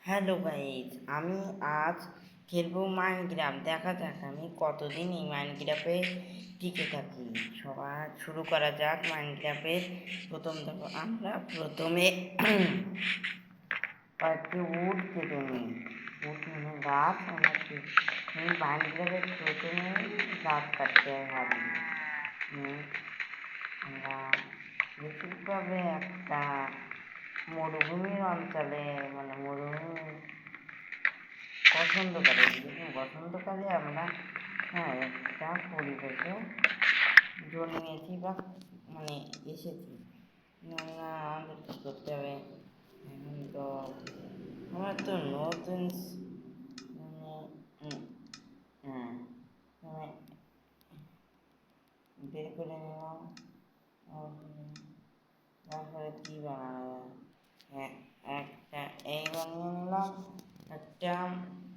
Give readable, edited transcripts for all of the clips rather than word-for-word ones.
Hello guys, আমি আজ খেলবো মাইনক্রাফট। দেখা যাক আমি কতদিন এই মাইনক্রাফটে টিকে থাকি। সবার শুরু করা যাক মাইনক্রাফটের প্রথম দেখো আমরা প্রথমে কয়েকটি উড কেটে নিই। উড মানে গাছ অনেকটি মাইনক্রাফটের প্রথমে গাছ কাটতে হবে। আমরা বিশেষভাবে একটা মরুভূমির অঞ্চলে মানে মরুভূমি বসন্তকালে আমরা একটা পরিবেশে জন্মেছি বা মানে এসেছি। আমরা আমাদের কী করতে হবে এখন তো আমার তো নতুন হ্যাঁ বের করে নিলাম। তারপরে কী বানানো যায়? একটা এই বানিয়ে নিলাম, একটা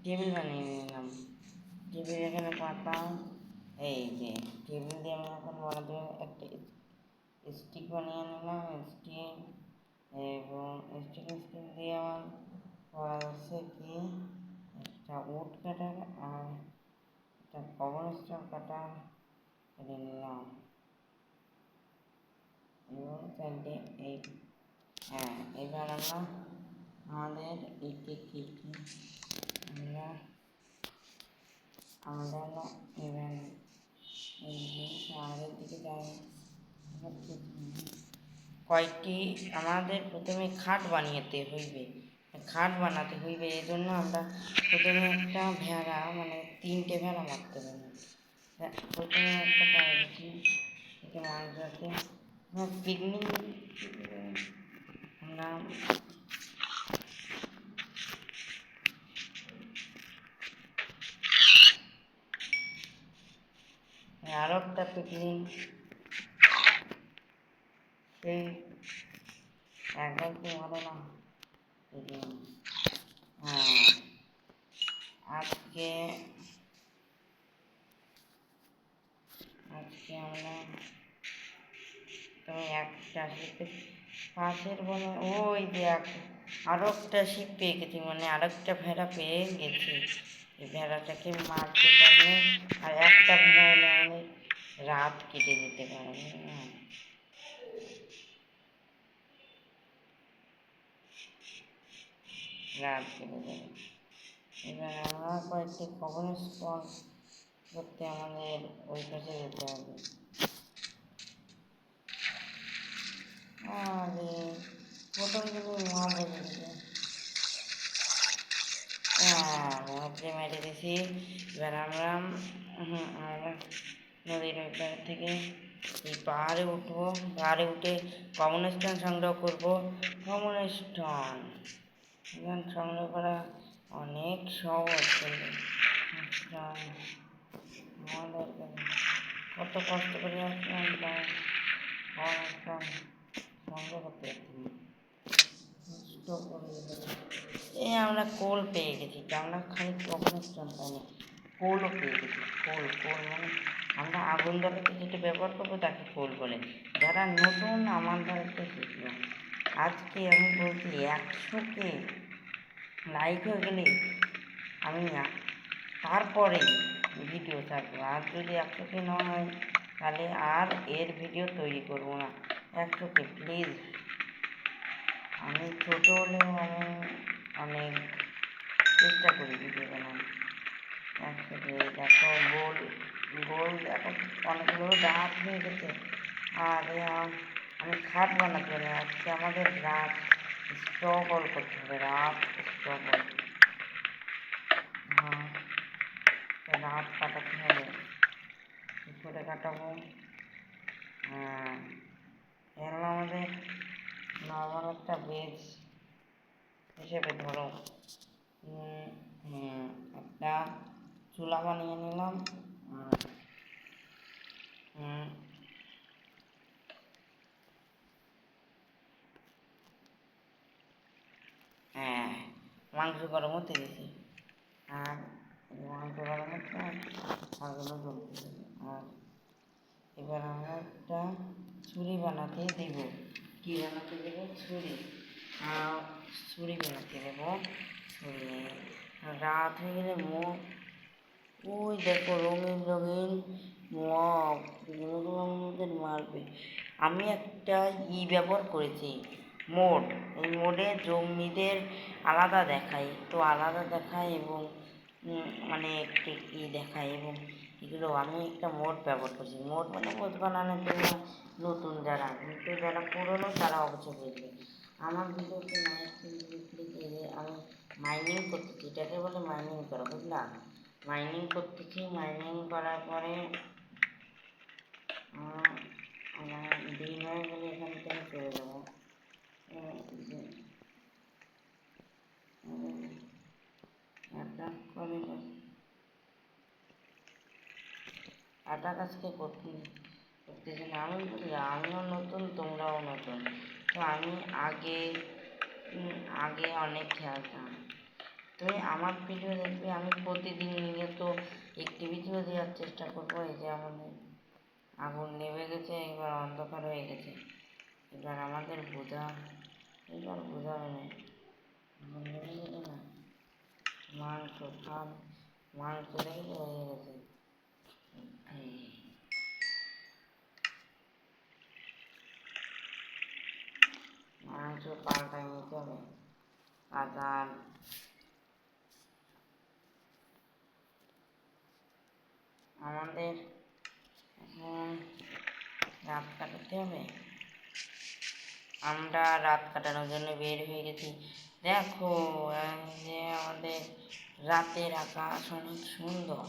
টেবিল বানিয়ে নিলাম। টেবিল এখানে পাতাম, এই যে টেবিল দিয়ে আমি এখন বানাতে একটা স্টিক বানিয়ে নিলাম। স্টিক এবং স্টিক দিয়ে আমার করা যাচ্ছে কি একটা উড কাটার আর একটা কবর স্টোন কাটার কেটে নিলাম এবং চাইলে এবার আমরা আমাদের একে কেটে আমরা এবার এই যে শহরের দিকে যাই। কয়েকটি আমাদের প্রথমে খাট বানাতে হইবে। এই জন্য আমরা প্রথমে একটা ভেড়া মানে 3টে ভেড়া মারতে হবে। প্রথমে একটা পাইছি এটা মাছ আছে পিকনিক আমরা আরো একটা পিকনিক সেই একবার তো হবে না। আজকে আমরা তুমি একটা শিপে পাশের বনে ওই যে আরো একটা শিপ পেয়ে গেছি, মানে আর একটা ভেড়া পেয়ে গেছি। এই ভেড়াটাকে মারতে পারলে আর একটা ভেড়া হলে অনেক রাত কেটে যেতে পারবে। রাত কেটে যাবে। এবার আমরা কয়েকটি কবর স্টোন করতে আমাদের ওই পাশে যেতে হবে। আরে প্রথম দিকে মহাবলে মেরে দিয়েছি। এবার আমরা নদীর ওই পাড় থেকে এই পাহাড়ে উঠবো। পাহাড়ে উঠে কমন স্টোন সংগ্রহ করবো। কমন স্টোন সংগ্রহ করা অনেক সহজ। কত কষ্ট করে আসলাম সংগ্রহ করতে এই আমরা কোল পেয়ে গেছি। আমরা খালি কখন স্টোন পাইনি, কোলও পেয়ে গেছি। কোল মানে আমরা আগুন জ্বালাতে যেটা ব্যবহার করবো তাকে কোল বলে। যারা নতুন আমার ধারাতে শিখলো, আজকে আমি বলছি 100কে লাইক হয়ে গেলে আমি তারপরে ভিডিও ছাড়বো। আর যদি 100কে না হয় তাহলে আর এর ভিডিও তৈরি করবো না। 100কে প্লিজ। আমি ছোটো হলেও আমি অনেক চেষ্টা করি ভিডিও বানানো। 100কে দেখো গোল দেখো অনেকগুলো রাত হয়ে গেছে। আর আমি খাট বানাতে হবে। আজকে আমাদের রাত স্ট্রগল করতে হবে। রাত কাটাতে হবে। কী করে কাটাবো? এর আমাদের নর্মাল একটা বেজ হিসেবে ধরো একটা চুলা বানিয়ে নিলাম। মাংস গরম হতে গেছে আর মাংস গরম হচ্ছে আগুনও জ্বলতেছে। আর এবার আমরা একটা ছুরি বানাতে দেব। কি বানাতে দেবো? ছুরি বানাতে দেবো। রাত হয়ে গেলে মগ, ওই দেখো রঙিন রঙিন মগ, এগুলো আমাদের মারবে। আমি একটা ব্যবহার করেছি, মোড। এই মোডে জম্বিদের আলাদা দেখায়, একটু আলাদা দেখায় এবং মানে একটু দেখায় এবং এগুলো আমি একটা মোড ব্যবহার করছি। মোড মানে মোড বানানোর জন্য নতুন যারা, কিন্তু যারা পুরনো তারা অবশ্যই বুঝবে। আমার ভিডিওতে আমি মাইনিং করতেছি, এটাকে বলে মাইনিং করা, বুঝলা? মাইনিং করতেছি, মাইনিং করার পরে আমার দিন হয়ে গেলে এখান থেকে চলে যাবো। অ্যাটাক আজকে করতেছি না, আমি বুঝলি আমিও নতুন তোমরাও নতুন, তো আমি আগে অনেক খেলতাম। তুমি আমার ভিডিও দেখবে, আমি প্রতিদিন নিয়ত একটি ভিডিও দেওয়ার চেষ্টা করবো। এই যে আমাদের আগুন নেমে গেছে, এবার অন্ধকার হয়ে গেছে, এবার আমাদের এবার বোঝাবে না, আগুন নেমে গেলে না মাংস খান, মাংস দেখলে হয়ে গেছে। মাংস পাল্টাই নিতে হবে। আদার আমাদের এখন রাত কাটাতে হবে, আমরা রাত কাটানোর জন্য বের হয়ে গেছি। দেখো যে আমাদের রাতের আকাশ অনেক সুন্দর।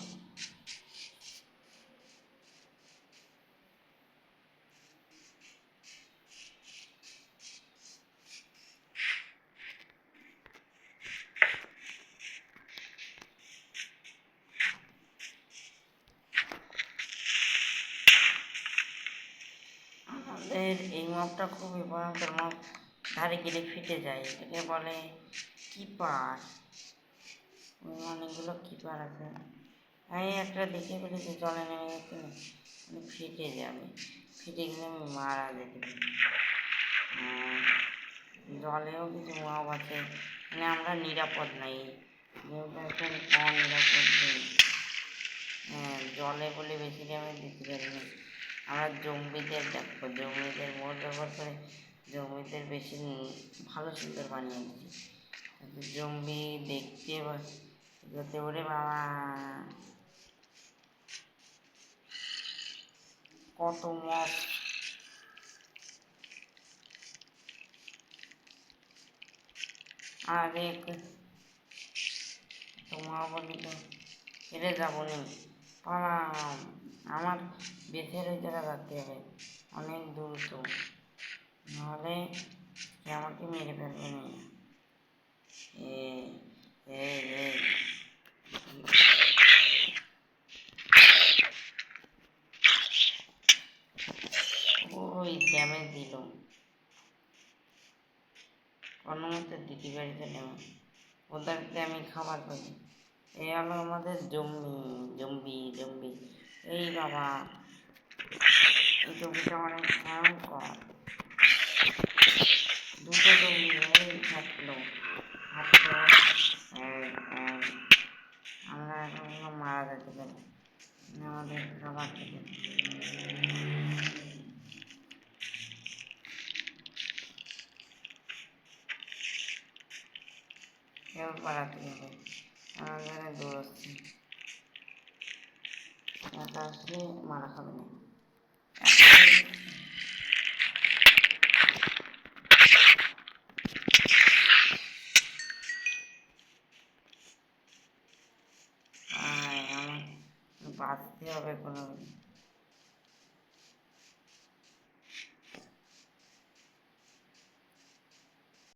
আমাদের এই মগটা খুবই ভয়ঙ্কর মগ, ধারে গেলে ফেটে যায়, এটাকে বলে কিপার। অনেকগুলো কিপার আছে, আমি একটা দেখে ফেলেছি জলে নেমে গেছে, ফেটে যাবে, ফেটে গেলে আমি মারা যেতে পারি। জলেও কিছু মগ আছে, মানে আমরা নিরাপদ নাই, অনিরাপদ নেই। জলে বলে বেশি ড্যামেজ দিতে পারি না। আমরা জম্বিদের দেখো, জম্বিদের মোড় ব্যবহার করে জম্বিদের বেশি ভালো সুন্দর বানিয়ে দিচ্ছি। জম্বি দেখতে যেতে ওরে বাবা কত মগ, আরে তোমার বলি তো হেরে যাবো নি, পালাম। আমার বেঁচে ওই জায়গা রাখতে হবে, অনেক দূর তো, নাহলে আমাকে মেরে ফেলবে না। ওই ড্যামেজ দিল, কোনো মতে দিদি বাড়িতে নেমে ওদেরকে আমি খাবার পাই। এই হলো আমাদের জম্বি। এই বাবা, এই জম্বিটা অনেক ভয়ঙ্কর, দুটো জম্বি থাকলো, আমরা এখন মারা যেতে পারি, আমাদের খাবার থেকে কেউ পাড়াতে হবে, আমাদের দৌড়াচ্ছি, একা আসলে মারা খাবে না। আমার বাঁচতে হবে কোনো